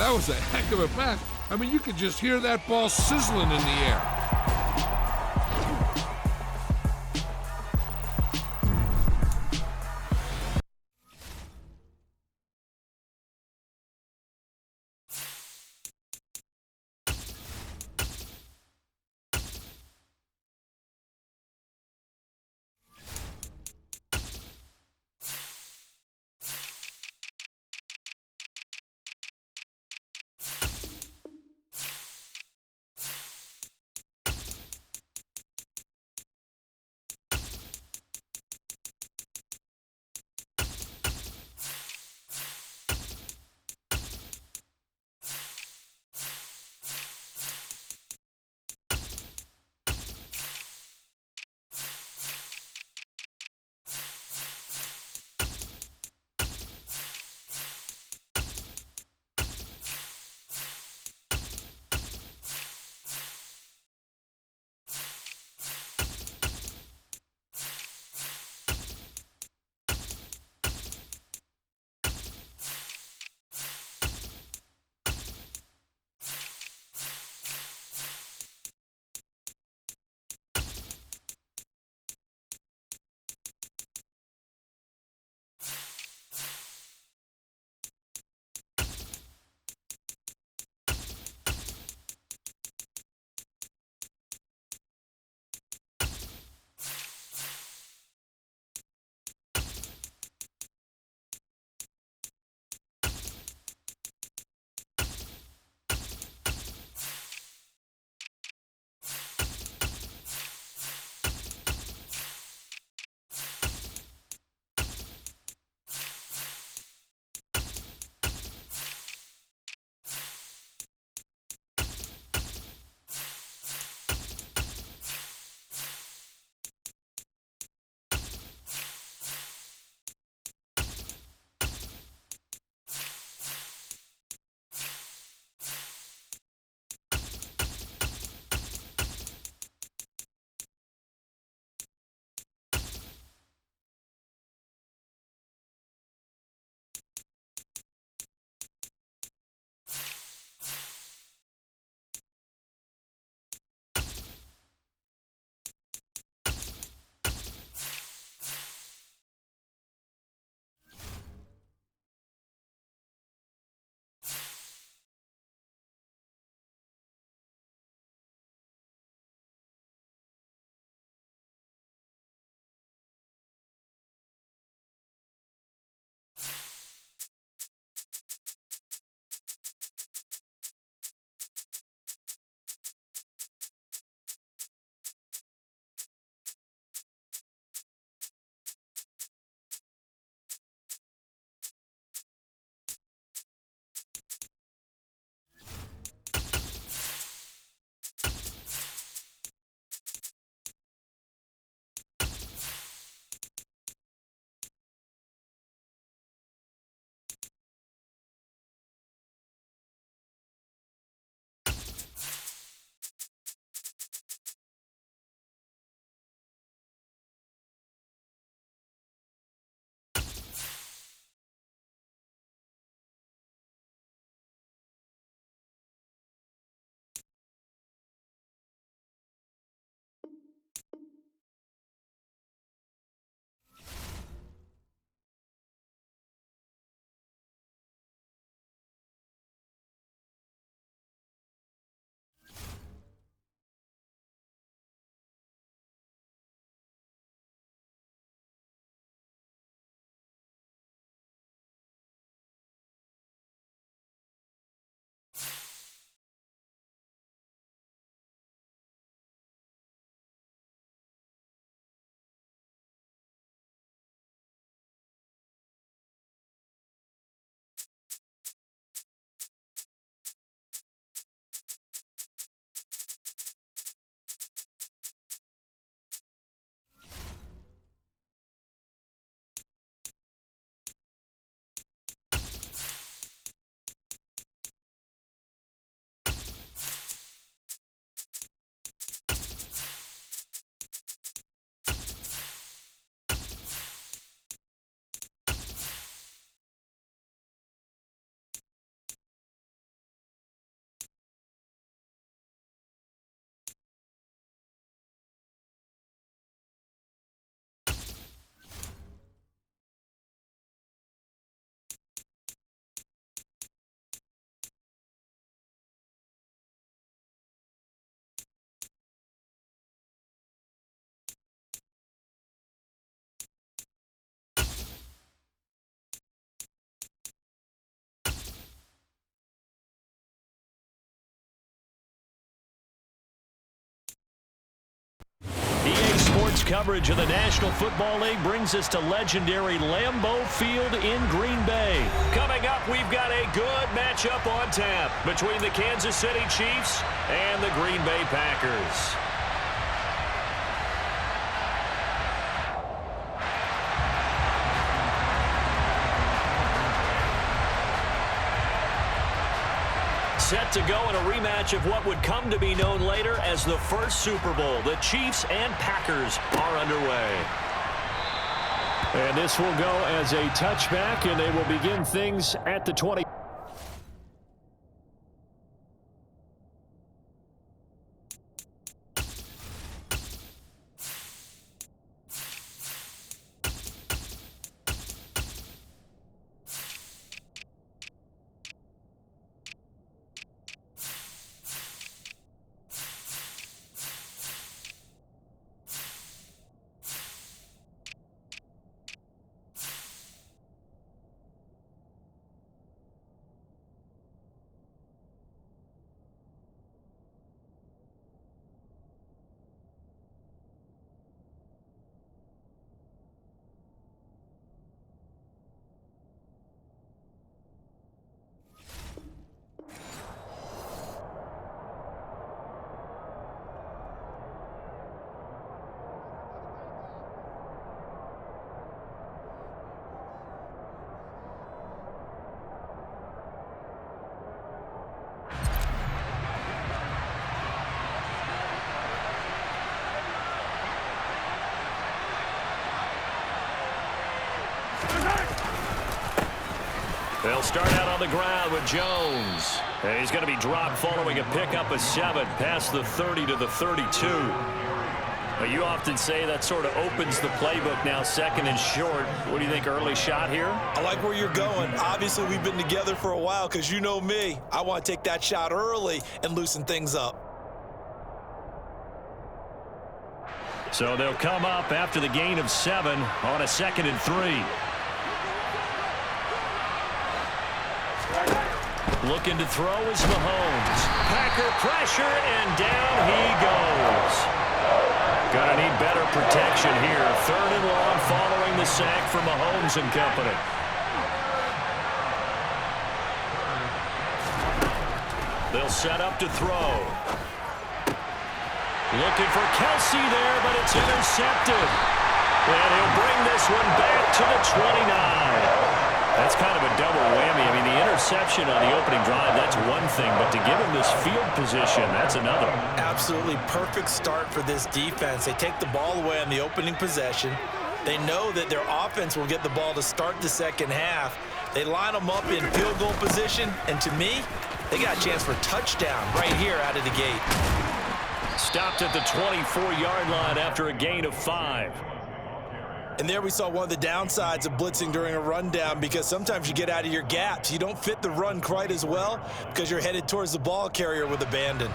that was a heck of a pass. I mean, you could just hear that ball sizzling in the air. coverage of the National Football League brings us to legendary Lambeau Field in Green Bay. Coming up, we've got a good matchup on tap between the Kansas City Chiefs and the Green Bay Packers. Set to go in a rematch of what would come to be known later as the first Super Bowl. The Chiefs and Packers are underway. And this will go as a touchback, and they will begin things at the 20. They'll start out on the ground with Jones. And he's going to be dropped following a pickup of 7 past the 30 to the 32. But you often say that sort of opens the playbook now, second and short. What do you think, early shot here? I like where you're going. Obviously, we've been together for a while because you know me. I want to take that shot early and loosen things up. So they'll come up after the gain of 7 on a 2nd and 3. Looking to throw is Mahomes. Packer pressure, and down he goes. Gonna need better protection here. 3rd and long following the sack from Mahomes and company. They'll set up to throw. Looking for Kelsey there, but it's intercepted. And he'll bring this one back to the 29. That's kind of a double whammy. I mean, the interception on the opening drive, that's one thing, but to give him this field position, that's another. Absolutely perfect start for this defense. They take the ball away on the opening possession. They know that their offense will get the ball to start the second half. They line them up in field goal position, and to me, they got a chance for a touchdown right here out of the gate. Stopped at the 24-yard line after a gain of 5. And there we saw one of the downsides of blitzing during a rundown, because sometimes you get out of your gaps. You don't fit the run quite as well because you're headed towards the ball carrier with abandon.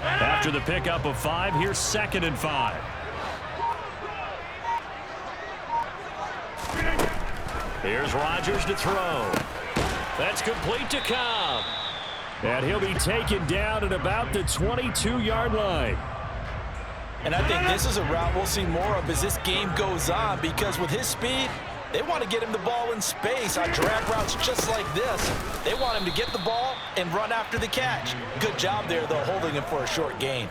After the pickup of 5, here's 2nd and 5. Here's Rodgers to throw. That's complete to Cobb. And he'll be taken down at about the 22-yard line. And I think this is a route we'll see more of as this game goes on, because with his speed, they want to get him the ball in space on drag routes just like this. They want him to get the ball and run after the catch. Good job there, though, holding him for a short gain.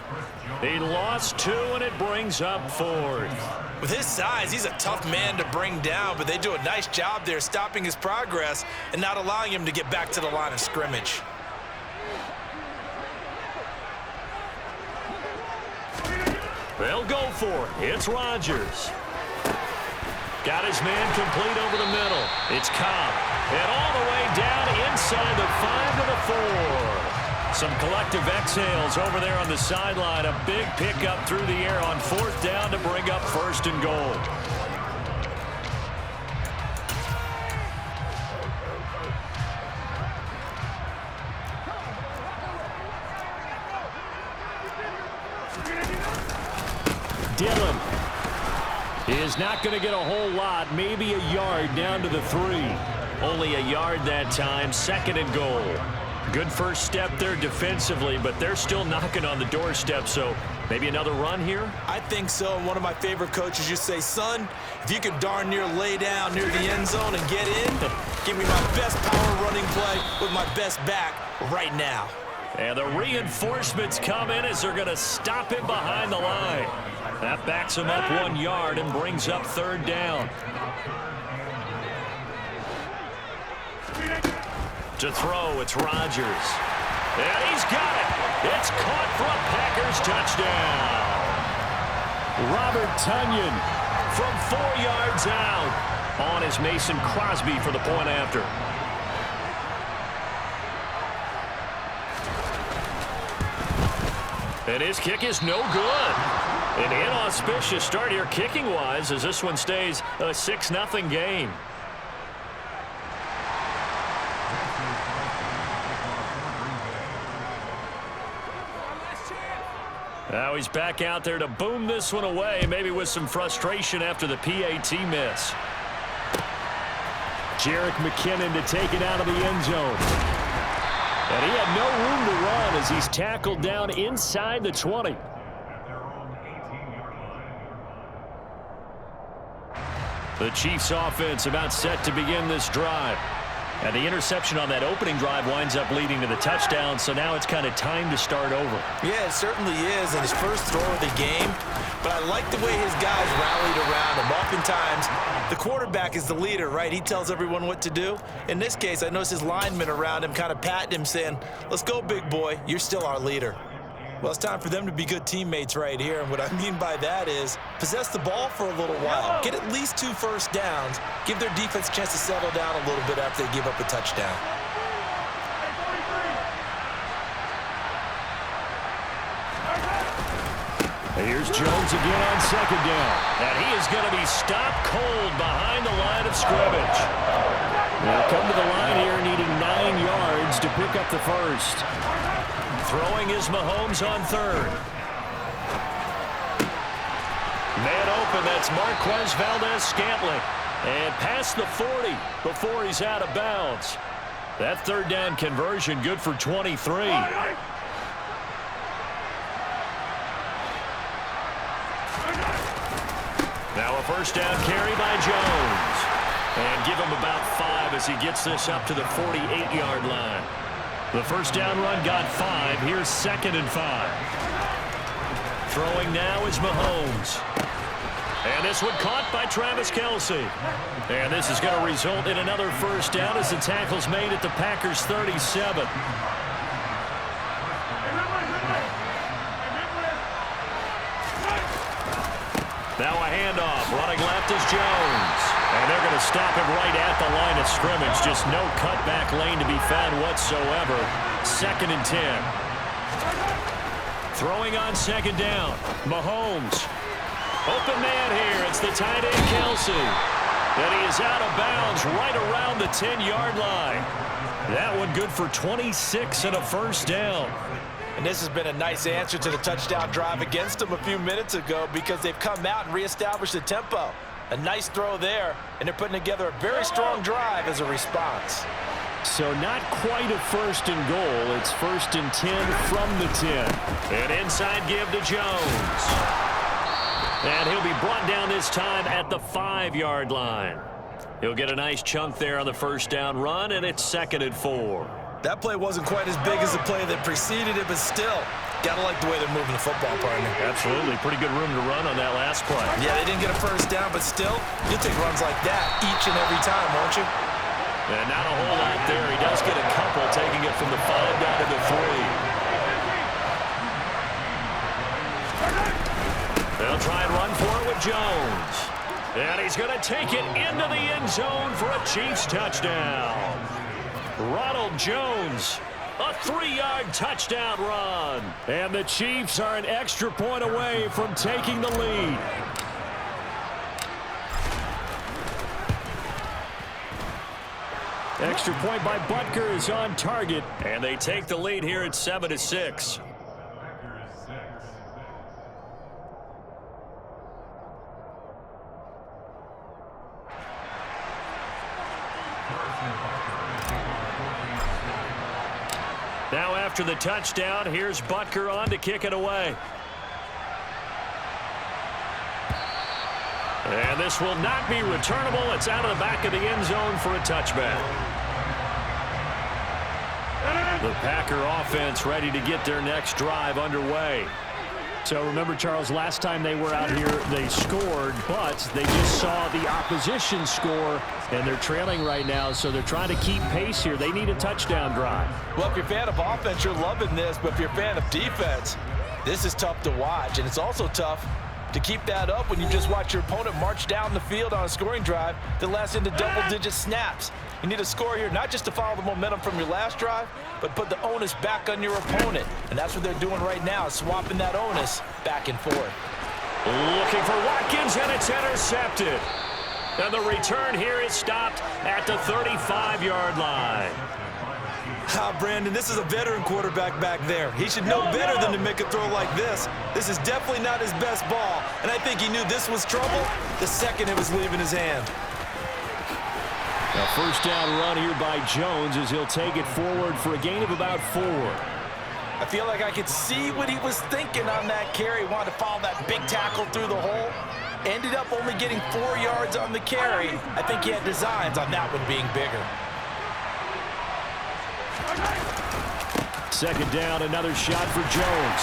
He lost 2, and it brings up 4th. With his size, he's a tough man to bring down, but they do a nice job there stopping his progress and not allowing him to get back to the line of scrimmage. They'll go for it. It's Rodgers. Got his man complete over the middle. It's Cobb. And all the way down inside the 5 to the 4. Some collective exhales over there on the sideline. A big pickup through the air on 4th down to bring up 1st and goal. Dillon. He is not going to get a whole lot, maybe a yard down to the 3. Only a yard that time, 2nd and goal. Good first step there defensively, but they're still knocking on the doorstep, so maybe another run here? I think so. And one of my favorite coaches used to say, son, if you can darn near lay down near the end zone and get in, give me my best power running play with my best back right now. And the reinforcements come in as they're going to stop him behind the line. That backs him up 1 yard and brings up 3rd down. To throw, it's Rodgers. And he's got it. It's caught for a Packers touchdown. Robert Tonyan from 4 yards out. On is Mason Crosby for the point after. And his kick is no good. An inauspicious start here kicking-wise as this one stays a 6-0 game. Now he's back out there to boom this one away, maybe with some frustration after the PAT miss. Jerick McKinnon to take it out of the end zone. And he had no room to run as he's tackled down inside the 20. The Chiefs offense about set to begin this drive. And the interception on that opening drive winds up leading to the touchdown, so now it's kind of time to start over. Yeah, it certainly is, and his first throw of the game. But I like the way his guys rallied around him. Oftentimes, the quarterback is the leader, right? He tells everyone what to do. In this case, I noticed his linemen around him kind of patting him, saying, let's go, big boy. You're still our leader. Well, it's time for them to be good teammates right here. And what I mean by that is possess the ball for a little while. Get at least 2 first downs. Give their defense a chance to settle down a little bit after they give up a touchdown. Here's Jones again on 2nd down. And he is going to be stopped cold behind the line of scrimmage. They'll come to the line here needing 9 yards to pick up the first. Throwing is Mahomes on 3rd. Man open, that's Marquez Valdez-Scantling. And past the 40 before he's out of bounds. That 3rd down conversion good for 23. Now a first down carry by Jones. And give him about 5 as he gets this up to the 48-yard line. The first down run got 5. Here's 2nd and 5. Throwing now is Mahomes. And this one caught by Travis Kelce. And this is going to result in another first down as the tackle's made at the Packers' 37. Now a handoff. Running left is Jones. And they're going to stop him right at the line of scrimmage. Just no cutback lane to be found whatsoever. 2nd and 10. Throwing on 2nd down. Mahomes. Open man here. It's the tight end Kelce. And he is out of bounds right around the 10-yard line. That one good for 26 and a first down. And this has been a nice answer to the touchdown drive against them a few minutes ago because they've come out and reestablished the tempo. A nice throw there, and they're putting together a very strong drive as a response. So not quite a 1st and goal. It's 1st and 10 from the 10. An inside give to Jones. And he'll be brought down this time at the 5-yard line. He'll get a nice chunk there on the first down run, and it's 2nd and 4. That play wasn't quite as big as the play that preceded it, but still, gotta like the way they're moving the football, partner. Absolutely. Pretty good room to run on that last play. Yeah, they didn't get a first down, but still, you'll take runs like that each and every time, won't you? And not a whole lot there. He does get a couple, taking it from the 5 down to the 3. They'll try and run for it with Jones. And he's going to take it into the end zone for a Chiefs touchdown. Ronald Jones, a 3-yard touchdown run. And the Chiefs are an extra point away from taking the lead. Extra point by Butker is on target. And they take the lead here at 7-6. Now after the touchdown, here's Butker on to kick it away. And this will not be returnable. It's out of the back of the end zone for a touchback. The Packer offense ready to get their next drive underway. So remember, Charles, last time they were out here, they scored, but they just saw the opposition score, and they're trailing right now, so they're trying to keep pace here. They need a touchdown drive. Well, if you're a fan of offense, you're loving this, but if you're a fan of defense, this is tough to watch, and it's also tough to keep that up when you just watch your opponent march down the field on a scoring drive that lasts into double-digit snaps. You need a score here, not just to follow the momentum from your last drive, but put the onus back on your opponent. And that's what they're doing right now, swapping that onus back and forth. Looking for Watkins, and it's intercepted. And the return here is stopped at the 35-yard line. Brandon, this is a veteran quarterback back there. He should know better than to make a throw like this. This is definitely not his best ball, and I think he knew this was trouble the second it was leaving his hand. A first down run here by Jones as he'll take it forward for a gain of about 4. I feel like I could see what he was thinking on that carry. Wanted to follow that big tackle through the hole. Ended up only getting 4 yards on the carry. I think he had designs on that one being bigger. Second down, another shot for Jones.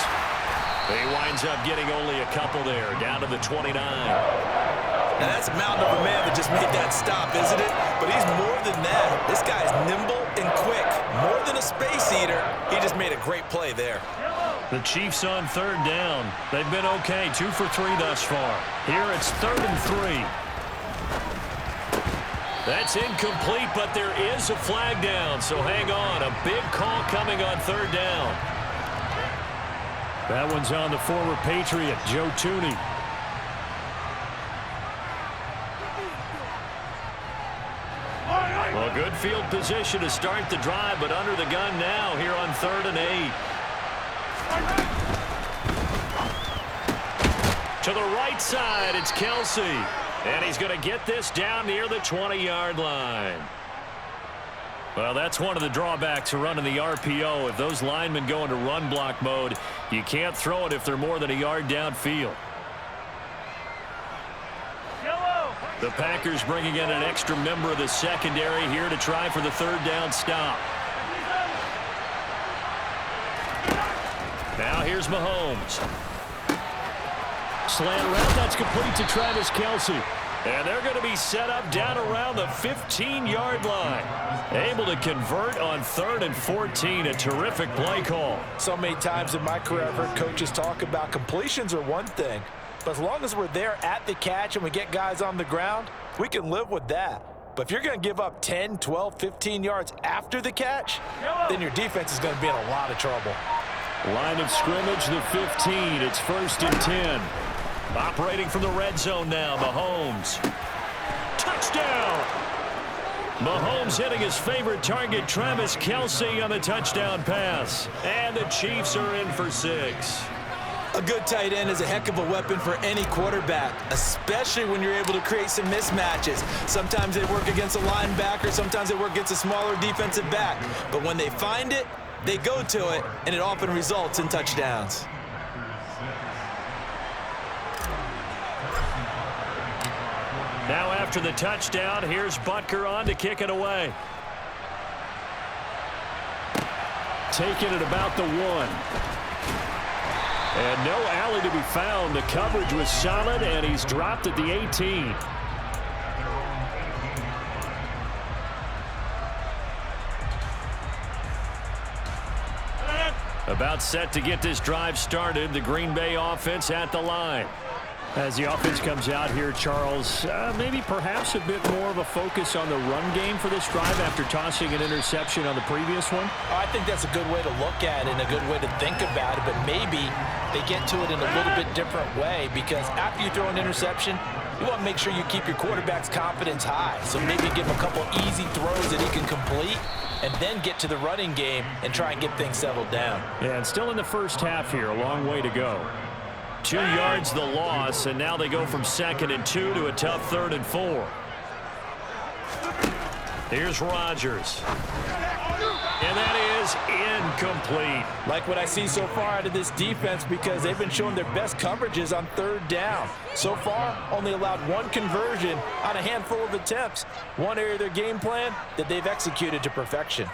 He winds up getting only a couple there, down to the 29. Now that's a mountain of a man that just made that stop, isn't it? But he's more than that. This guy's nimble and quick. More than a space eater. He just made a great play there. The Chiefs on third down. They've been okay, 2 for 3 thus far. Here it's 3rd and 3. That's incomplete, but there is a flag down, so hang on. A big call coming on third down. That one's on the former Patriot, Joe Thuney. Well, good field position to start the drive, but under the gun now here on 3rd and 8. To the right side, it's Kelsey. And he's going to get this down near the 20-yard line. Well, that's one of the drawbacks of running the RPO. If those linemen go into run block mode, you can't throw it if they're more than a yard downfield. The Packers bringing in an extra member of the secondary here to try for the 3rd down stop. Now here's Mahomes. Slant route, that's complete to Travis Kelce. And they're going to be set up down around the 15-yard line. Able to convert on 3rd and 14. A terrific play call. So many times in my career, I've heard coaches talk about completions are one thing. But as long as we're there at the catch and we get guys on the ground, we can live with that. But if you're going to give up 10, 12, 15 yards after the catch, then your defense is going to be in a lot of trouble. Line of scrimmage, the 15. It's 1st and 10. Operating from the red zone now, Mahomes. Touchdown! Mahomes hitting his favorite target, Travis Kelce, on the touchdown pass. And the Chiefs are in for 6. A good tight end is a heck of a weapon for any quarterback, especially when you're able to create some mismatches. Sometimes they work against a linebacker, sometimes they work against a smaller defensive back. But when they find it, they go to it, and it often results in touchdowns. Now after the touchdown, here's Butker on to kick it away. Taking it about the 1. And no alley to be found. The coverage was solid, and he's dropped at the 18. About set to get this drive started. The Green Bay offense at the line. As the offense comes out here, Charles, maybe perhaps a bit more of a focus on the run game for this drive after tossing an interception on the previous one? I think that's a good way to look at it and a good way to think about it, but maybe they get to it in a little bit different way, because after you throw an interception, you want to make sure you keep your quarterback's confidence high. So maybe give him a couple easy throws that he can complete and then get to the running game and try and get things settled down. Yeah, and still in the first half here, a long way to go. 2 yards the loss, and now they go from 2nd and 2 to a tough 3rd and 4. Here's Rodgers. And that is incomplete. Like what I see so far out of this defense because they've been showing their best coverages on third down. So far, only allowed one conversion on a handful of attempts. One area of their game plan that they've executed to perfection.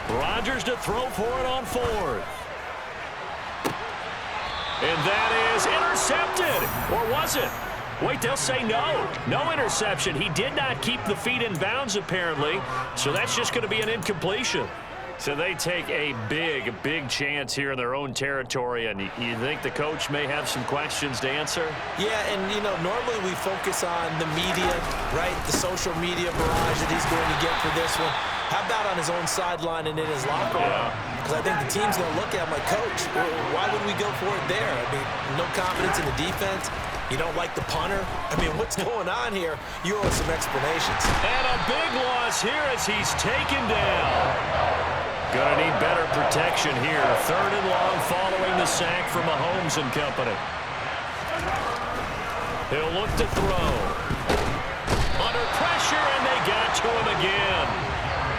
Rodgers to throw for it on fourth. And that is intercepted. Or was it? Wait, they'll say no. No interception. He did not keep the feet in bounds, apparently. So that's just going to be an incompletion. So they take a big chance here in their own territory. And you think the coach may have some questions to answer? Yeah, and, normally we focus on the media, right? The social media barrage that he's going to get for this one. How about on his own sideline and in his locker room? Because I think the team's going to look at him like, Coach, why would we go for it there? I mean, no confidence in the defense. You don't like the punter. I mean, what's going on here? You owe us some explanations. And a big loss here as he's taken down. Gonna need better protection here. Third and long following the sack from Mahomes and company. He'll look to throw. Under pressure, and they got to him again.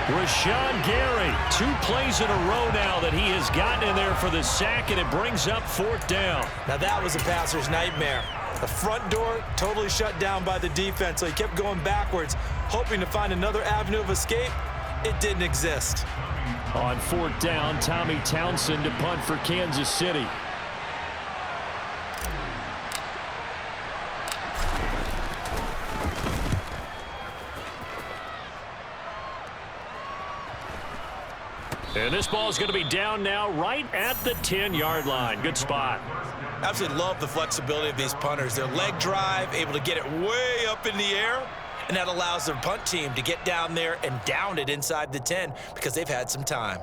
Rashawn Gary, 2 plays in a row now that he has gotten in there for the sack, and it brings up fourth down. Now that was a passer's nightmare. The front door totally shut down by the defense, so he kept going backwards, hoping to find another avenue of escape. It didn't exist. On fourth down, Tommy Townsend to punt for Kansas City. And this ball is going to be down now right at the 10-yard line. Good spot. Absolutely love the flexibility of these punters. Their leg drive, able to get it way up in the air, and that allows their punt team to get down there and down it inside the 10 because they've had some time.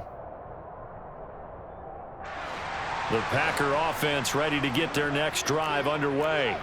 The Packer offense ready to get their next drive underway.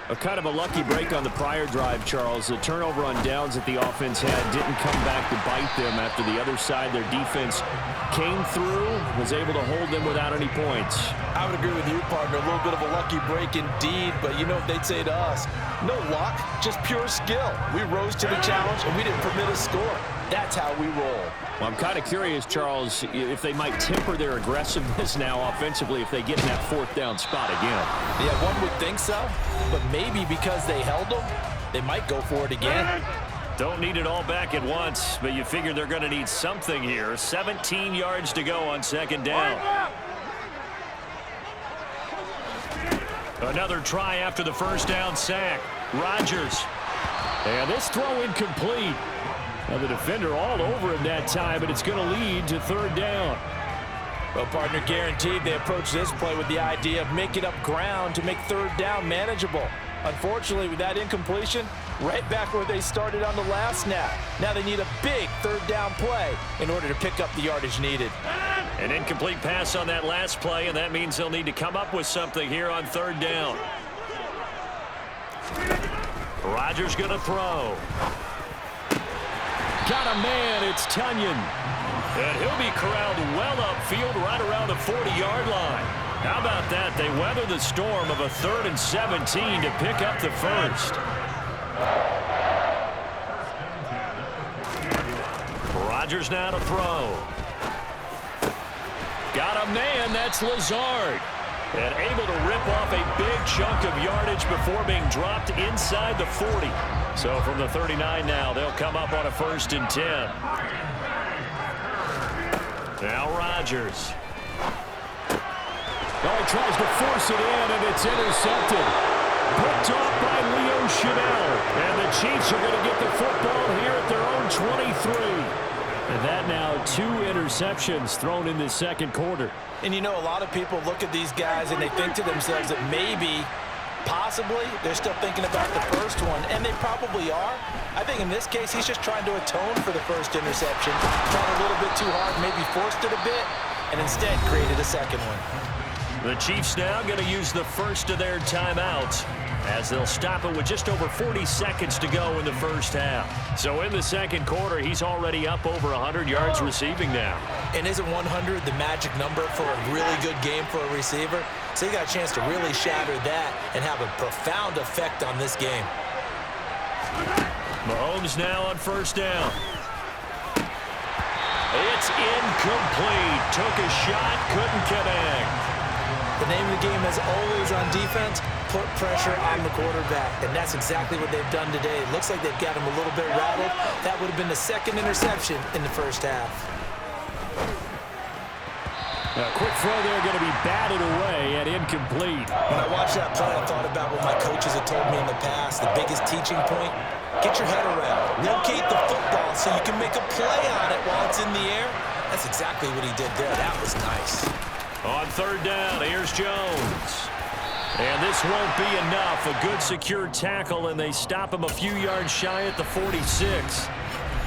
A kind of a lucky break on the prior drive, Charles. The turnover on downs that the offense had didn't come back to bite them after the other side. Their defense came through, was able to hold them without any points. I would agree with you, partner. A little bit of a lucky break indeed, but you know what they'd say to us? No luck, just pure skill. We rose to the challenge, and we didn't permit a score. That's how we roll. Well, I'm kind of curious, Charles, if they might temper their aggressiveness now offensively if they get in that fourth down spot again. Yeah, one would think so, but maybe because they held them, they might go for it again. Don't need it all back at once, but you figure they're going to need something here. 17 yards to go on second down. Another try after the first down sack. Rodgers. And this throw incomplete. Now the defender all over him that time, but it's going to lead to third down. Well, partner, guaranteed they approach this play with the idea of making up ground to make third down manageable. Unfortunately, with that incompletion, right back where they started on the last snap. Now they need a big third down play in order to pick up the yardage needed. An incomplete pass on that last play, and that means they'll need to come up with something here on third down. Rodgers going to throw. Got a man, it's Tunyon. And he'll be corralled well upfield right around the 40-yard line. How about that? They weather the storm of a 3rd and 17 to pick up the first. Rodgers now to throw. Got a man, that's Lazard. And able to rip off a big chunk of yardage before being dropped inside the 40. So from the 39 now, they'll come up on a 1st and 10. Now Rodgers. Oh, he tries to force it in, and it's intercepted. Picked off by Leo Chanel. And the Chiefs are going to get the football here at their own 23. And that now 2 interceptions thrown in the second quarter. And you know, a lot of people look at these guys and they think to themselves that maybe, possibly, they're still thinking about the first one, and they probably are. I think in this case, he's just trying to atone for the first interception, tried a little bit too hard, maybe forced it a bit, and instead created a second one. The Chiefs now going to use the first of their timeouts. as they'll stop it with just over 40 seconds to go in the first half. So in the second quarter, he's already up over 100 yards receiving now. And isn't 100 the magic number for a really good game for a receiver? So he got a chance to really shatter that and have a profound effect on this game. Mahomes now on first down. It's incomplete. Took a shot, couldn't connect. The name of the game, as always on defense, put pressure on the quarterback. And that's exactly what they've done today. It looks like they've got him a little bit rattled. That would have been the second interception in the first half. A quick throw there going to be batted away and incomplete. When I watched that play, I thought about what my coaches had told me in the past. The biggest teaching point, get your head around. Locate the football so you can make a play on it while it's in the air. That's exactly what he did there. That was nice. On third down, here's Jones. And this won't be enough. A good secure tackle, and they stop him a few yards shy at the 46.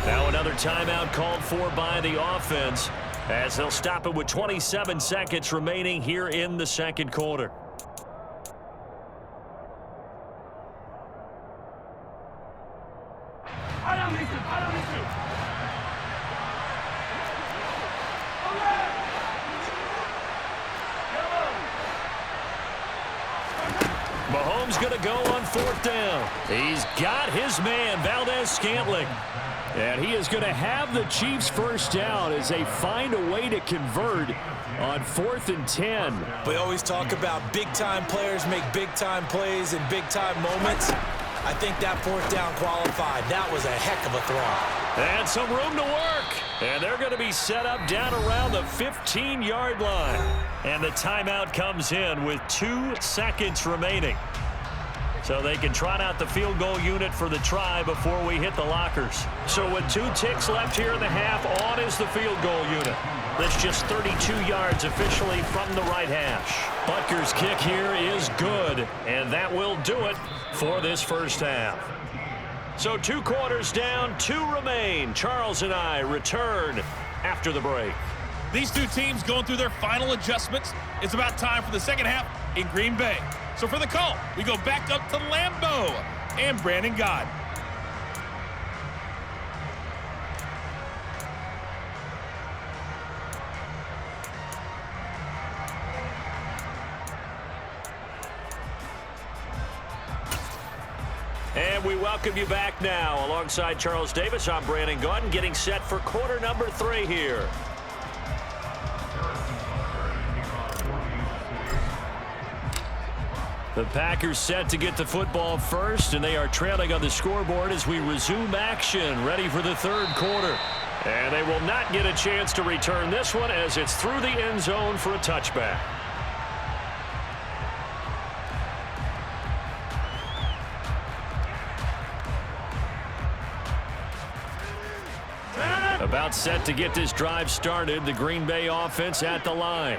Now another timeout called for by the offense, as they'll stop it with 27 seconds remaining here in the second quarter. Mahomes going to go on fourth down. He's got his man, Valdez-Scantling. And he is going to have the Chiefs first down as they find a way to convert on 4th and 10. We always talk about big-time players make big-time plays in big-time moments. I think that fourth down qualified. That was a heck of a throw. And some room to work. And they're going to be set up down around the 15-yard line. And the timeout comes in with 2 seconds remaining. So they can trot out the field goal unit for the try before we hit the lockers. So with 2 ticks left here in the half, on is the field goal unit. That's just 32 yards officially from the right hash. Butker's kick here is good, and that will do it for this first half. So 2 quarters down, 2 remain. Charles and I return after the break. These 2 teams going through their final adjustments. It's about time for the second half in Green Bay. So for the call, we go back up to Lambeau and Brandon Gott. And we welcome you back now. Alongside Charles Davis, I'm Brandon Gott, getting set for quarter number 3 here. The Packers set to get the football first, and they are trailing on the scoreboard as we resume action, ready for the third quarter. And they will not get a chance to return this one as it's through the end zone for a touchback. About set to get this drive started, the Green Bay offense at the line.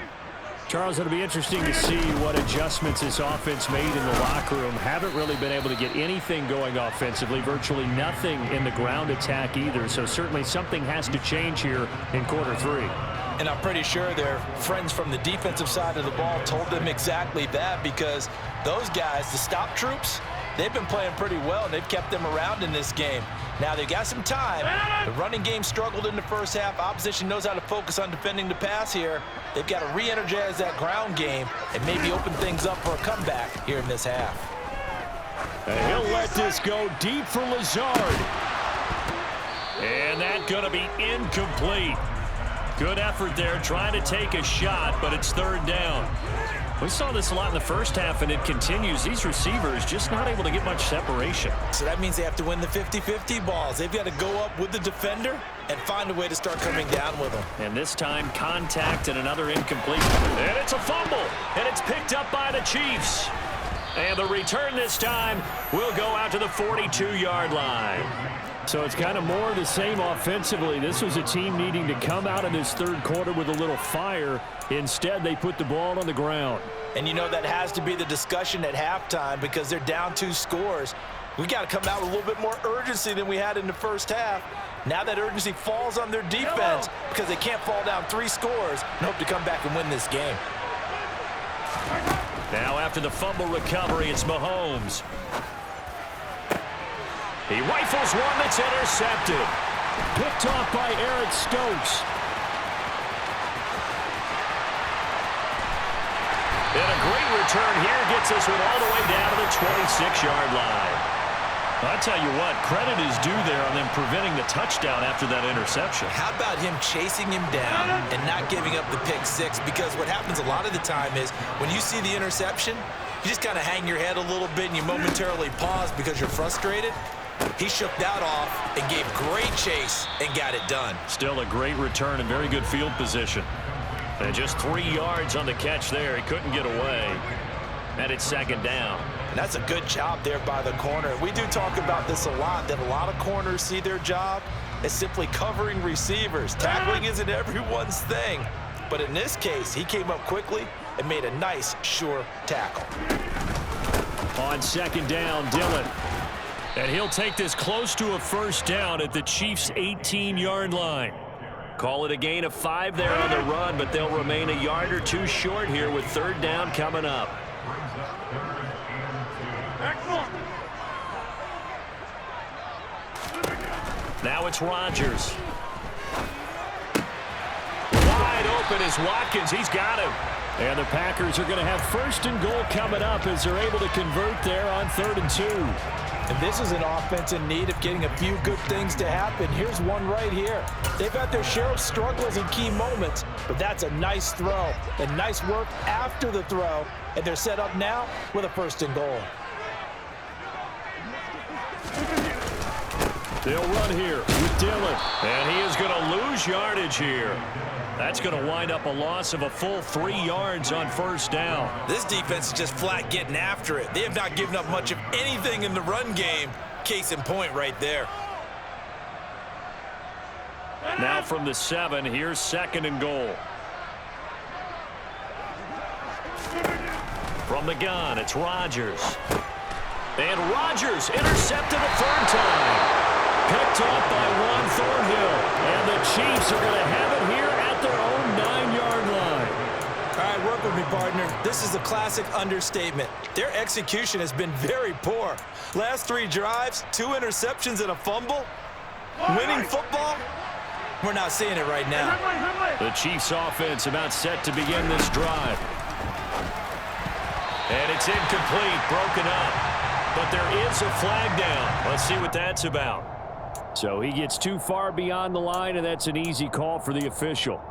Charles, it'll be interesting to see what adjustments this offense made in the locker room. Haven't really been able to get anything going offensively, virtually nothing in the ground attack either. So certainly something has to change here in quarter 3. And I'm pretty sure their friends from the defensive side of the ball told them exactly that, because those guys, the stop troops, they've been playing pretty well, and they've kept them around in this game. Now, they got some time. The running game struggled in the first half. Opposition knows how to focus on defending the pass here. They've got to re-energize that ground game and maybe open things up for a comeback here in this half. And he'll let this go deep for Lazard. And that's going to be incomplete. Good effort there, trying to take a shot, but it's third down. We saw this a lot in the first half, and it continues. These receivers just not able to get much separation. So that means they have to win the 50-50 balls. They've got to go up with the defender and find a way to start coming down with them. And this time, contact and another incomplete. And it's a fumble, and it's picked up by the Chiefs. And the return this time will go out to the 42-yard line. So it's kind of more of the same offensively. This was a team needing to come out in this third quarter with a little fire. Instead, they put the ball on the ground. And you know that has to be the discussion at halftime, because they're down 2 scores. We got to come out with a little bit more urgency than we had in the first half. Now that urgency falls on their defense because they can't fall down 3 scores and hope to come back and win this game. Now after the fumble recovery, it's Mahomes. He rifles one that's intercepted. Picked off by Eric Stokes. And a great return here gets us one all the way down to the 26-yard line. I'll tell you what, credit is due there on them preventing the touchdown after that interception. How about him chasing him down and not giving up the pick six? Because what happens a lot of the time is when you see the interception, you just kind of hang your head a little bit and you momentarily pause because you're frustrated. He shook that off and gave great chase and got it done. Still a great return and very good field position. And just 3 yards on the catch there. He couldn't get away. And it's second down. And that's a good job there by the corner. We do talk about this a lot, that a lot of corners see their job as simply covering receivers. Tackling isn't everyone's thing. But in this case, he came up quickly and made a nice, sure tackle. On second down, Dillon. And he'll take this close to a first down at the Chiefs' 18-yard line. Call it a gain of 5 there on the run, but they'll remain a yard or two short here with third down coming up. Now it's Rodgers. Wide open is Watkins. He's got him. And the Packers are going to have first and goal coming up as they're able to convert there on 3rd and 2. And this is an offense in need of getting a few good things to happen. Here's one right here. They've had their share of struggles in key moments, but that's a nice throw and nice work after the throw. And they're set up now with a first and goal. They'll run here with Dillon. And he is going to lose yardage here. That's going to wind up a loss of a full 3 yards on first down. This defense is just flat getting after it. They have not given up much of anything in the run game. Case in point right there. Now from the 7, here's second and goal. From the gun, it's Rodgers. And Rodgers intercepted a third time. Picked off by Juan Thornhill. And the Chiefs are going to have it here at their own 9-yard line. All right, work with me, partner. This is a classic understatement. Their execution has been very poor. Last 3 drives, 2 interceptions and a fumble. Winning football? We're not seeing it right now. The Chiefs offense about set to begin this drive. And it's incomplete, broken up. But there is a flag down. Let's see what that's about. So he gets too far beyond the line, and that's an easy call for the official.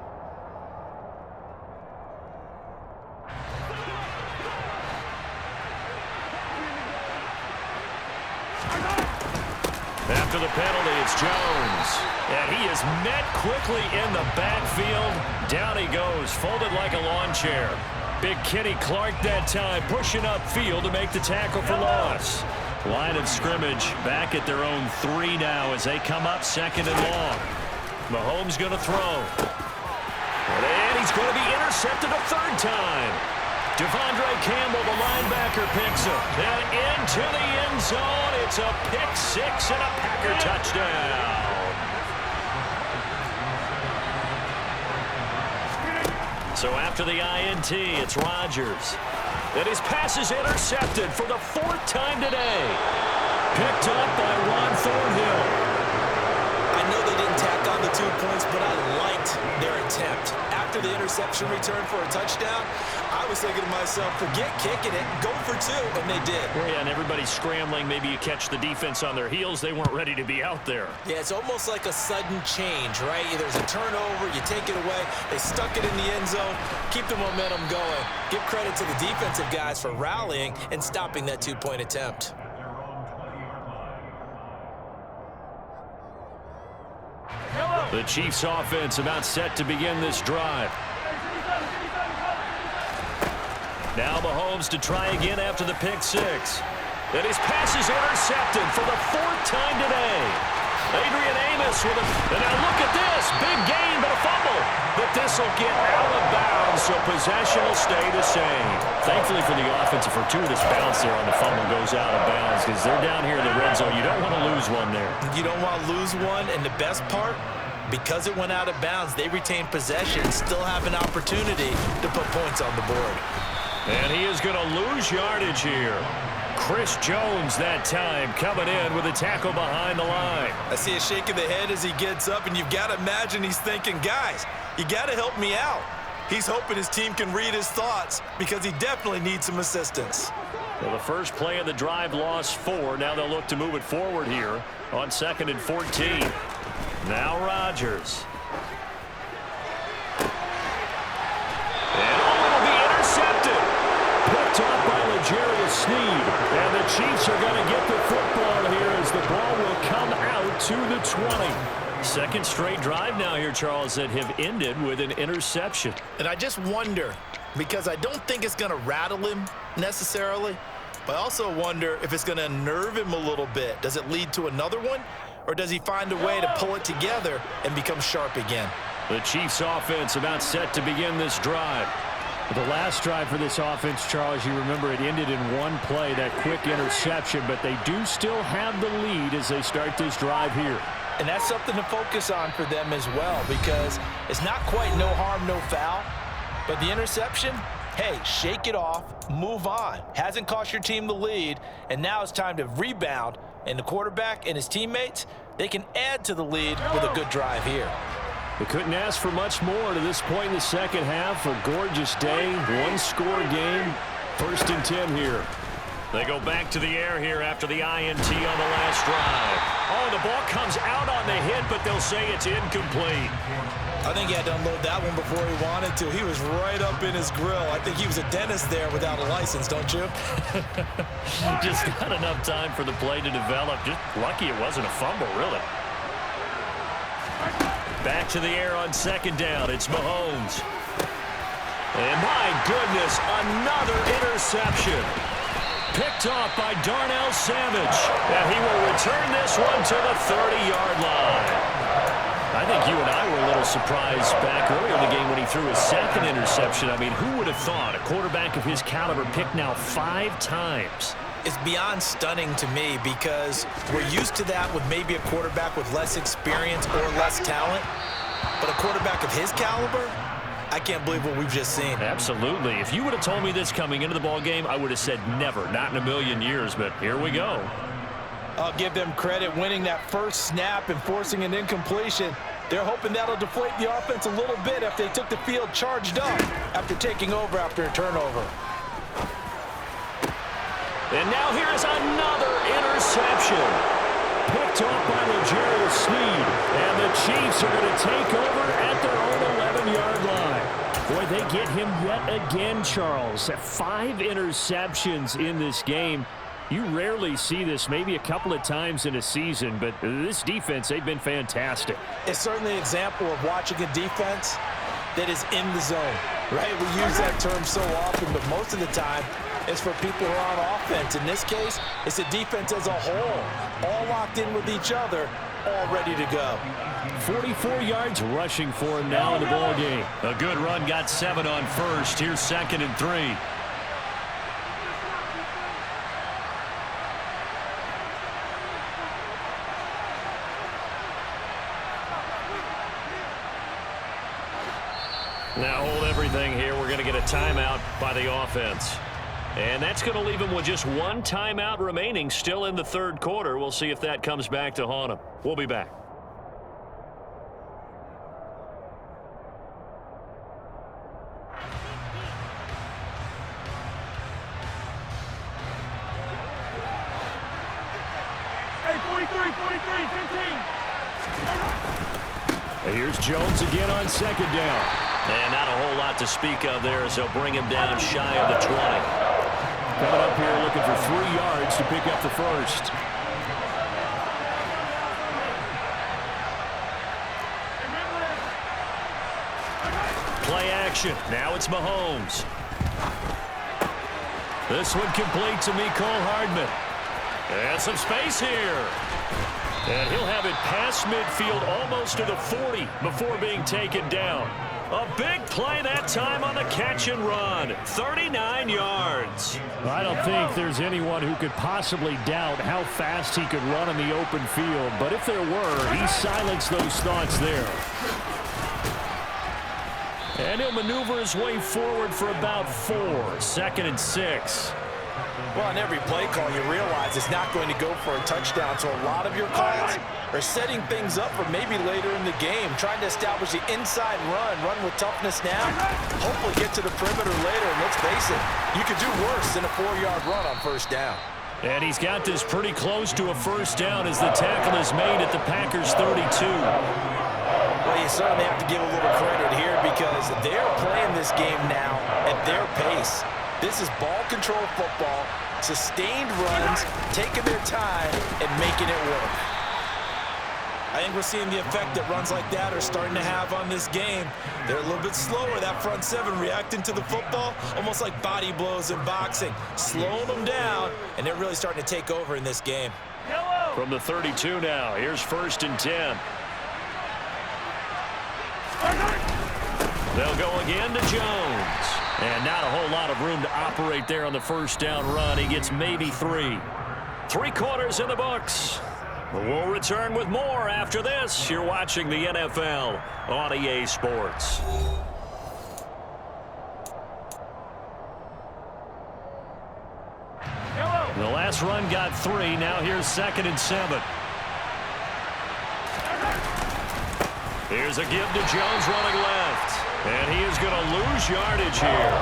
After the penalty, it's Jones. And he is met quickly in the backfield. Down he goes, folded like a lawn chair. Big Kenny Clark that time, pushing upfield to make the tackle for loss. Line of scrimmage back at their own 3 now as they come up second and long. Mahomes going to throw. And he's going to be intercepted a third time. Devondre Campbell, the linebacker, picks him. And into the end zone. It's a pick 6 and a Packer touchdown. So after the INT, it's Rodgers. And his pass is intercepted for the 4th time today. Picked up by Juan Thornhill. I know they didn't tack on the 2 points, but I liked their attempt. After the interception return for a touchdown, I was thinking to myself, forget kicking it, go for 2, and they did. Well, yeah, and everybody's scrambling. Maybe you catch the defense on their heels. They weren't ready to be out there. Yeah, it's almost like a sudden change, right? There's a turnover, you take it away, they stuck it in the end zone, keep the momentum going. Give credit to the defensive guys for rallying and stopping that 2-point attempt. The Chiefs offense about set to begin this drive. Now Mahomes to try again after the pick 6. And his pass is intercepted for the 4th time today. Adrian Amos with a... And now look at this. Big gain, but a fumble. But this will get out of bounds, so possession will stay the same. Thankfully for the offense, a fortuitous bounce there on the fumble goes out of bounds because they're down here in the red zone. You don't want to lose one there. You don't want to lose one, and the best part, because it went out of bounds, they retain possession, still have an opportunity to put points on the board. And he is going to lose yardage here. Chris Jones that time coming in with a tackle behind the line. I see a shake of the head as he gets up, and you've got to imagine he's thinking, guys, you got to help me out. He's hoping his team can read his thoughts because he definitely needs some assistance. Well, the first play of the drive lost 4. Now they'll look to move it forward here on 2nd and 14. Now Rodgers. And it'll be intercepted. Picked off by L'Jarius Sneed. And the Chiefs are going to get the football here as the ball will come out to the 20. Second straight drive now here, Charles, that have ended with an interception. And I just wonder, because I don't think it's going to rattle him necessarily, but I also wonder if it's going to unnerve him a little bit. Does it lead to another one, or does he find a way to pull it together and become sharp again? The Chiefs offense about set to begin this drive. The last drive for this offense, Charles, you remember it ended in one play, that quick interception, but they do still have the lead as they start this drive here. And that's something to focus on for them as well, because it's not quite no harm, no foul, but the interception, hey, shake it off, move on. Hasn't cost your team the lead, and now it's time to rebound, and the quarterback and his teammates, they can add to the lead with a good drive here. They couldn't ask for much more to this point in the second half. A gorgeous day, one-score game, 1st and 10 here. They go back to the air here after the INT on the last drive. Oh, the ball comes out on the hit, but they'll say it's incomplete. I think he had to unload that one before he wanted to. He was right up in his grill. I think he was a dentist there without a license, don't you? Just not enough time for the play to develop. Just lucky it wasn't a fumble, really. Back to the air on 2nd down. It's Mahomes. And my goodness, another interception. Picked off by Darnell Savage. And he will return this one to the 30-yard line. I think you and I were a little surprised back earlier in the game when he threw his 2nd interception. I mean, who would have thought a quarterback of his caliber picked now 5 times? It's beyond stunning to me because we're used to that with maybe a quarterback with less experience or less talent. But a quarterback of his caliber, I can't believe what we've just seen. Absolutely. If you would have told me this coming into the ball game, I would have said never, not in a million years, but here we go. I'll give them credit winning that first snap and forcing an incompletion. They're hoping that'll deflate the offense a little bit if they took the field charged up after taking over after a turnover. And now here's another interception. Picked off by L'Jarius Sneed. And the Chiefs are going to take over at their own 11-yard line. Boy, they get him yet again, Charles. 5 interceptions in this game. You rarely see this, maybe a couple of times in a season, but this defense, they've been fantastic. It's certainly an example of watching a defense that is in the zone, right? We use that term so often, but most of the time, it's for people who are on offense. In this case, it's a defense as a whole, all locked in with each other, all ready to go. 44 yards rushing for him now in the ball game. A good run, got 7 on first. Here's 2nd and 3. Now hold everything here. We're going to get a timeout by the offense. And that's going to leave them with just 1 timeout remaining still in the 3rd quarter. We'll see if that comes back to haunt them. We'll be back. Hey, 43, 15. Here's Jones again on 2nd down. And not a whole lot to speak of there as they'll bring him down shy of the 20. Coming up here looking for 3 yards to pick up the first. Play action. Now it's Mahomes. This one complete to Mecole Hardman. And some space here. And he'll have it past midfield almost to the 40 before being taken down. A big play that time on the catch and run. 39 yards. I don't think there's anyone who could possibly doubt how fast he could run in the open field. But if there were, he silenced those thoughts there. And he'll maneuver his way forward for about 4. 2nd and 6. Well, on every play call, you realize it's not going to go for a touchdown, so a lot of your calls are setting things up for maybe later in the game, trying to establish the inside run with toughness now, hopefully get to the perimeter later, and let's face it, you could do worse than a 4-yard run on first down. And he's got this pretty close to a first down as the tackle is made at the Packers' 32. Well, you certainly have to give a little credit here because they're playing this game now at their pace. This is ball control football, sustained runs, taking their time and making it work. I think we're seeing the effect that runs like that are starting to have on this game. They're a little bit slower, that front 7 reacting to the football, almost like body blows in boxing, slowing them down, and they're really starting to take over in this game. From the 32 now, here's 1st and 10. They'll go again to Jones. And not a whole lot of room to operate there on the first down run. He gets maybe 3. 3 quarters in the books. We'll return with more after this. You're watching the NFL on EA Sports. The last run got 3. Now here's 2nd and 7. Here's a give to Jones running left. And he is going to lose yardage here.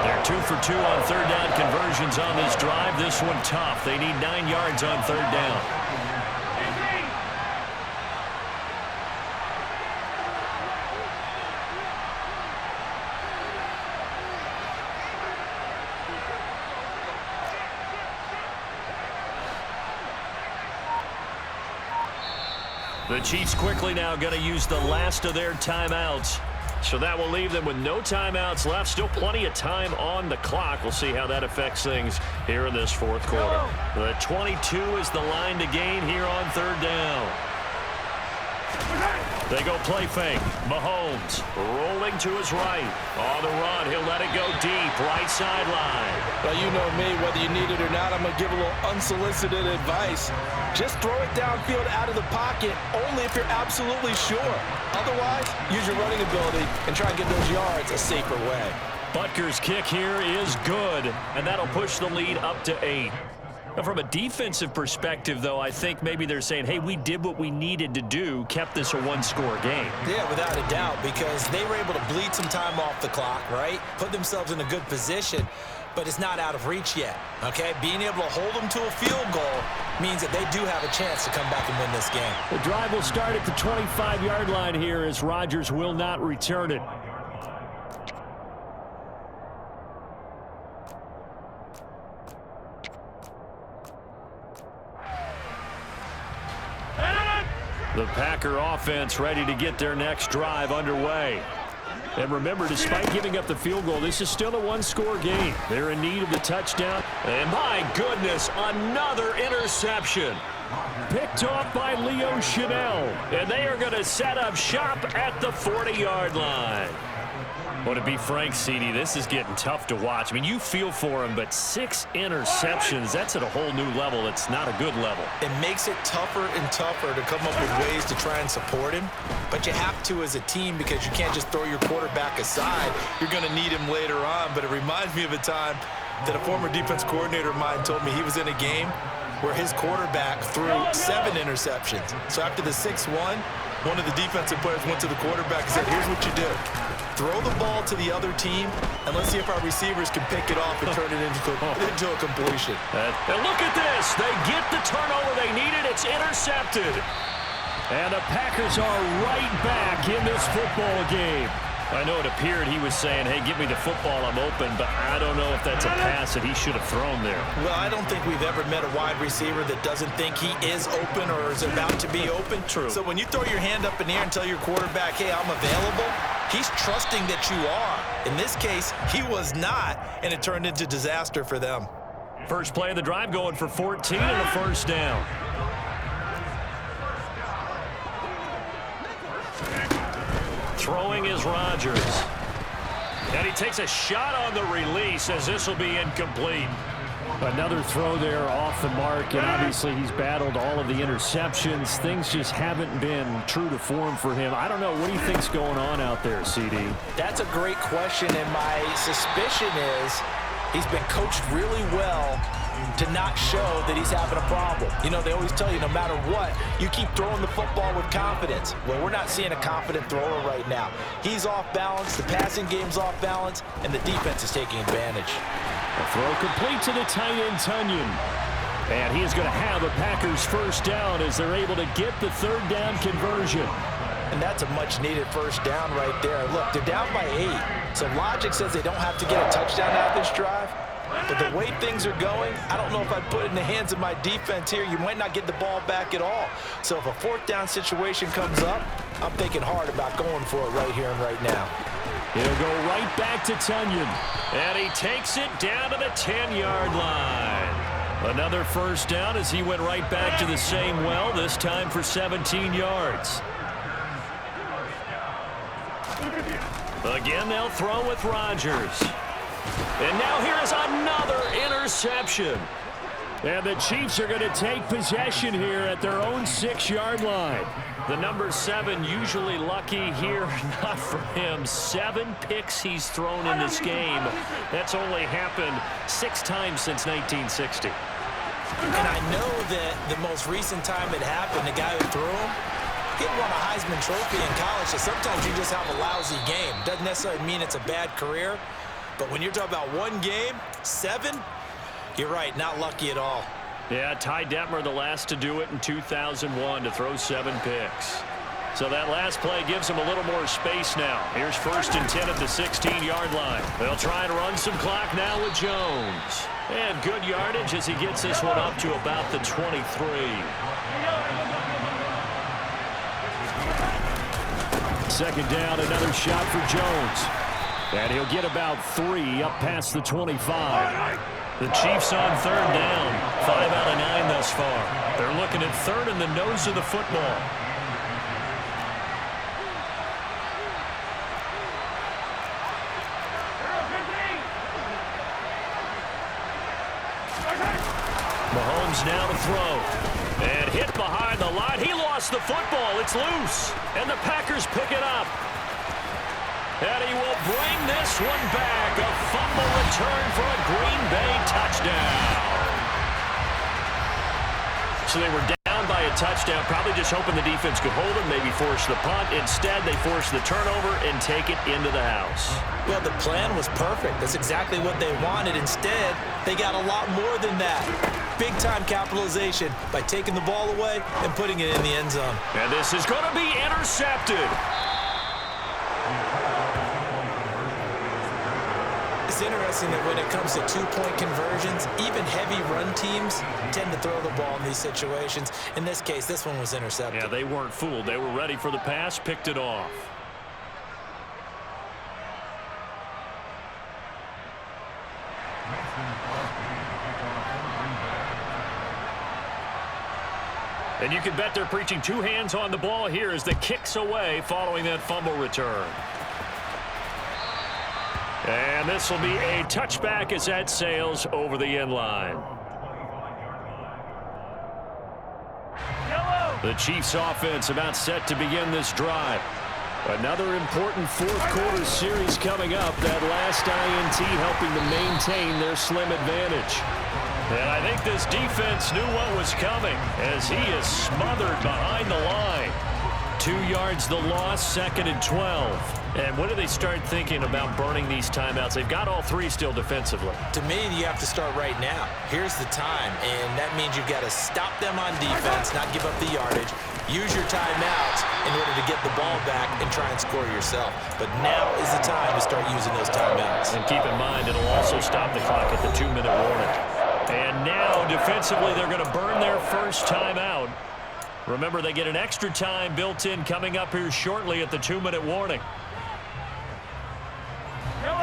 They're 2 for 2 on 3rd down conversions on this drive. This one tough. They need 9 yards on 3rd down. The Chiefs quickly now going to use the last of their timeouts. So that will leave them with no timeouts left. Still plenty of time on the clock. We'll see how that affects things here in this 4th quarter. The 22 is the line to gain here on 3rd down. They go play fake. Mahomes rolling to his right. On the run, he'll let it go deep. Right sideline. Well, you know me, whether you need it or not, I'm going to give a little unsolicited advice. Just throw it downfield out of the pocket only if you're absolutely sure. Otherwise, use your running ability and try and get those yards a safer way. Butker's kick here is good, and that'll push the lead up to 8. Now, from a defensive perspective, though, I think maybe they're saying, hey, we did what we needed to do, kept this a 1-score game. Yeah, without a doubt, because they were able to bleed some time off the clock, right? Put themselves in a good position, but it's not out of reach yet, okay? Being able to hold them to a field goal means that they do have a chance to come back and win this game. The drive will start at the 25-yard line here as Rodgers will not return it. The Packer offense ready to get their next drive underway. And remember, despite giving up the field goal, this is still a 1-score game. They're in need of the touchdown. And my goodness, another interception. Picked off by Leo Chanel. And they are going to set up shop at the 40-yard line. Well, to be frank, CD, this is getting tough to watch. I mean, you feel for him, but 6 interceptions, that's at a whole new level. It's not a good level. It makes it tougher and tougher to come up with ways to try and support him. But you have to as a team because you can't just throw your quarterback aside. You're going to need him later on. But it reminds me of a time that a former defense coordinator of mine told me he was in a game where his quarterback threw 7 interceptions. So after the 6-1, one of the defensive players went to the quarterback and said, here's what you do. Throw the ball to the other team, and let's see if our receivers can pick it off and turn it into a completion. And look at this. They get the turnover they needed. It's intercepted. And the Packers are right back in this football game. I know it appeared he was saying, hey, give me the football, I'm open, but I don't know if that's a pass that he should have thrown there. Well, I don't think we've ever met a wide receiver that doesn't think he is open or is about to be open. True. So when you throw your hand up in the air and tell your quarterback, hey, I'm available, he's trusting that you are. In this case, he was not, and it turned into disaster for them. First play of the drive going for 14 and a first down. Throwing is Rodgers. And he takes a shot on the release as this will be incomplete. Another throw there off the mark, and obviously he's battled all of the interceptions. Things just haven't been true to form for him. I don't know. What do you think's going on out there, CD? That's a great question, and my suspicion is he's been coached really well to not show that he's having a problem. You know, they always tell you no matter what, you keep throwing the football with confidence. Well, we're not seeing a confident thrower right now. He's off balance, the passing game's off balance, and the defense is taking advantage. A throw complete to the tight end, Tunyon. And he is going to have a Packers first down as they're able to get the third down conversion. And that's a much-needed first down right there. Look, they're down by 8, so logic says they don't have to get a touchdown out of this drive. But the way things are going, I don't know if I'd put it in the hands of my defense here. You might not get the ball back at all. So if a fourth down situation comes up, I'm thinking hard about going for it right here and right now. He'll go right back to Tunyon. And he takes it down to the 10-yard line. Another first down as he went right back to the same well, this time for 17 yards. Again, they'll throw with Rodgers. And now here is another interception. And the Chiefs are going to take possession here at their own 6-yard line. The number 7 usually lucky here, not for him. 7 picks he's thrown in this game. That's only happened 6 times since 1960. And I know that the most recent time it happened, the guy who threw him, he won a Heisman Trophy in college, so sometimes you just have a lousy game. Doesn't necessarily mean it's a bad career. But when you're talking about one game, 7, you're right, not lucky at all. Yeah, Ty Detmer, the last to do it in 2001, to throw 7 picks. So that last play gives him a little more space now. Here's 1st and 10 at the 16-yard line. They'll try and run some clock now with Jones. And good yardage as he gets this one up to about the 23. Second down, another shot for Jones. And he'll get about 3 up past the 25. The Chiefs on third down. 5 out of 9 thus far. They're looking at third in the nose of the football. Mahomes now to throw. And hit behind the line. He lost the football. It's loose. And the Packers pick it up. And he will bring this one back. A fumble return for a Green Bay touchdown. So they were down by a touchdown, probably just hoping the defense could hold it, maybe force the punt. Instead, they force the turnover and take it into the house. Well, the plan was perfect. That's exactly what they wanted. Instead, they got a lot more than that. Big-time capitalization by taking the ball away and putting it in the end zone. And this is going to be intercepted. It's interesting that when it comes to two-point conversions, even heavy run teams tend to throw the ball in these situations. In this case, this one was intercepted. Yeah, they weren't fooled. They were ready for the pass, picked it off. And you can bet they're preaching 2 hands on the ball here as the kick's away following that fumble return. And this will be a touchback as that sails over the end line. The Chiefs offense about set to begin this drive. Another important fourth-quarter series coming up. That last INT helping to maintain their slim advantage. And I think this defense knew what was coming as he is smothered behind the line. 2 yards the loss, 2nd and 12. And when do they start thinking about burning these timeouts? They've got all 3 still defensively. To me, you have to start right now. Here's the time, and that means you've got to stop them on defense, not give up the yardage, use your timeouts in order to get the ball back and try and score yourself. But now is the time to start using those timeouts. And keep in mind, it'll also stop the clock at the 2-minute warning. And now, defensively, they're going to burn their first timeout. Remember, they get an extra time built in coming up here shortly at the 2-minute warning.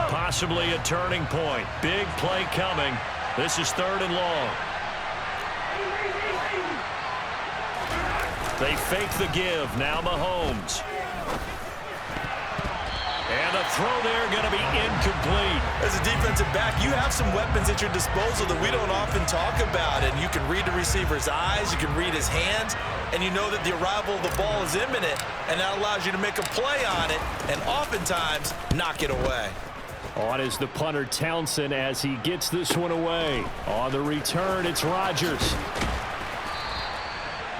Possibly a turning point. Big play coming. This is 3rd and long. They fake the give. Now Mahomes. And the throw there going to be incomplete. As a defensive back, you have some weapons at your disposal that we don't often talk about. And you can read the receiver's eyes, you can read his hands, and you know that the arrival of the ball is imminent, and that allows you to make a play on it and oftentimes knock it away. On is the punter Townsend as he gets this one away. On the return, it's Rodgers.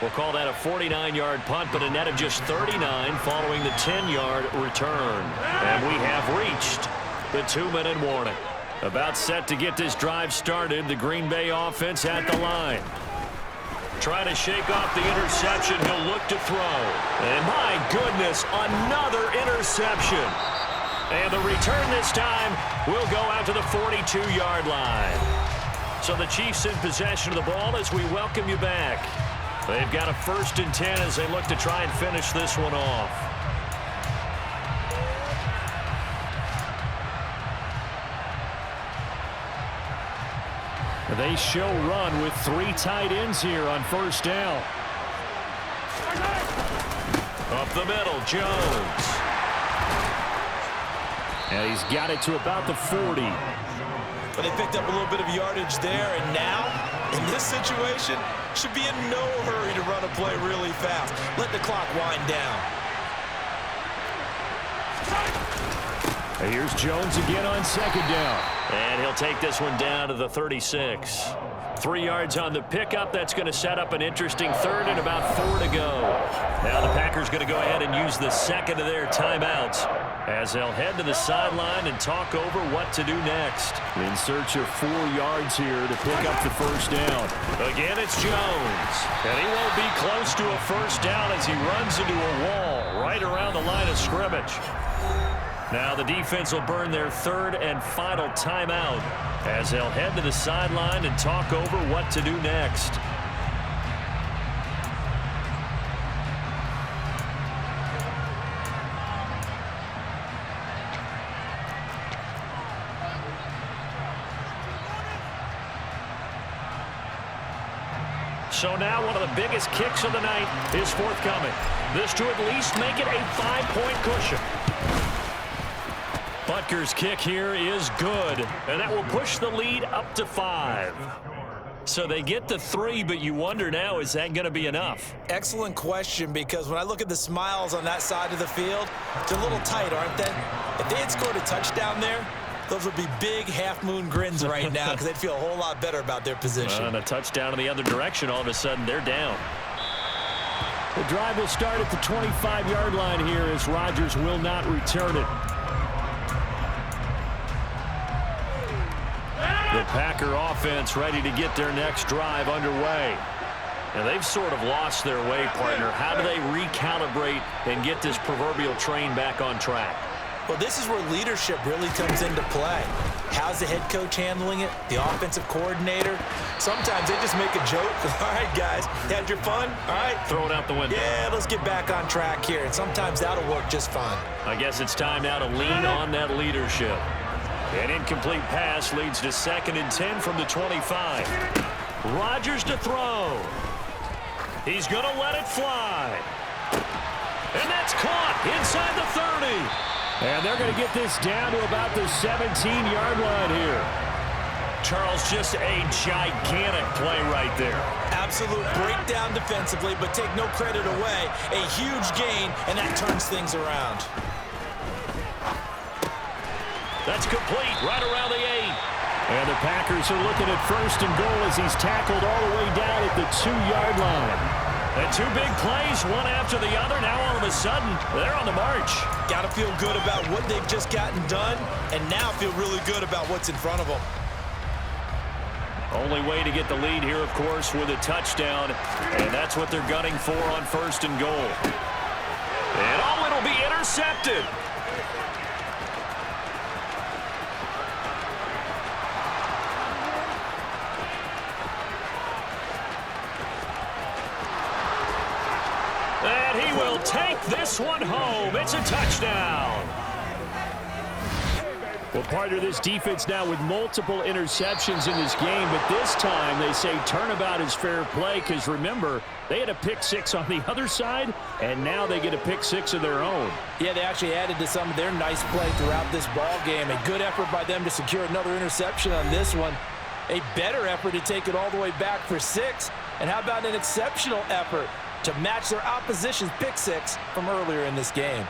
We'll call that a 49-yard punt, but a net of just 39 following the 10-yard return. And we have reached the 2-minute warning. About set to get this drive started, the Green Bay offense at the line. Trying to shake off the interception. He'll look to throw. And my goodness, another interception. And the return this time will go out to the 42-yard line. So the Chiefs in possession of the ball as we welcome you back. They've got a 1st and 10 as they look to try and finish this one off. They show run with 3 tight ends here on 1st down. Up the middle, Jones. And he's got it to about the 40. But they picked up a little bit of yardage there, and now, in this situation, should be in no hurry to run a play really fast. Let the clock wind down. And here's Jones again on 2nd down. And he'll take this one down to the 36. 3 yards on the pickup. That's going to set up an interesting 3rd and about 4 to go. Now the Packers going to go ahead and use the 2nd of their timeouts as they'll head to the sideline and talk over what to do next. In search of 4 yards here to pick up the 1st down. Again, it's Jones. And he won't be close to a 1st down as he runs into a wall right around the line of scrimmage. Now the defense will burn their 3rd and final timeout as they'll head to the sideline and talk over what to do next. So now one of the biggest kicks of the night is forthcoming. This to at least make it a 5-point cushion. Butker's kick here is good, and that will push the lead up to 5. So they get the 3, but you wonder now, is that going to be enough? Excellent question, because when I look at the smiles on that side of the field, they're a little tight, aren't they? If they had scored a touchdown there, those would be big half-moon grins right now because they'd feel a whole lot better about their position. And a touchdown in the other direction, all of a sudden they're down. The drive will start at the 25-yard line here as Rodgers will not return it. The Packer offense ready to get their next drive underway. And they've sort of lost their way, partner. How do they recalibrate and get this proverbial train back on track? Well, this is where leadership really comes into play. How's the head coach handling it? The offensive coordinator? Sometimes they just make a joke. All right, guys, had your fun? All right. Throw it out the window. Yeah, let's get back on track here. And sometimes that'll work just fine. I guess it's time now to lean on that leadership. An incomplete pass leads to 2nd and 10 from the 25. Rodgers to throw. He's going to let it fly. And that's caught inside the 30. And they're going to get this down to about the 17-yard line here. Charles, just a gigantic play right there. Absolute breakdown defensively, but take no credit away. A huge gain, and that turns things around. That's complete right around the 8. And the Packers are looking at 1st and goal as he's tackled all the way down at the 2-yard line. And 2 big plays, one after the other. Now all of a sudden, they're on the march. Got to feel good about what they've just gotten done, and now feel really good about what's in front of them. Only way to get the lead here, of course, with a touchdown. And that's what they're gunning for on 1st and goal. And oh, it'll be intercepted. And he will take this one home. It's a touchdown. Well, part of this defense now with multiple interceptions in this game, but this time they say turnabout is fair play because, remember, they had a pick six on the other side, and now they get a pick six of their own. Yeah, they actually added to some of their nice play throughout this ball game. A good effort by them to secure another interception on this one. A better effort to take it all the way back for 6. And how about an exceptional effort to match their opposition's pick six from earlier in this game?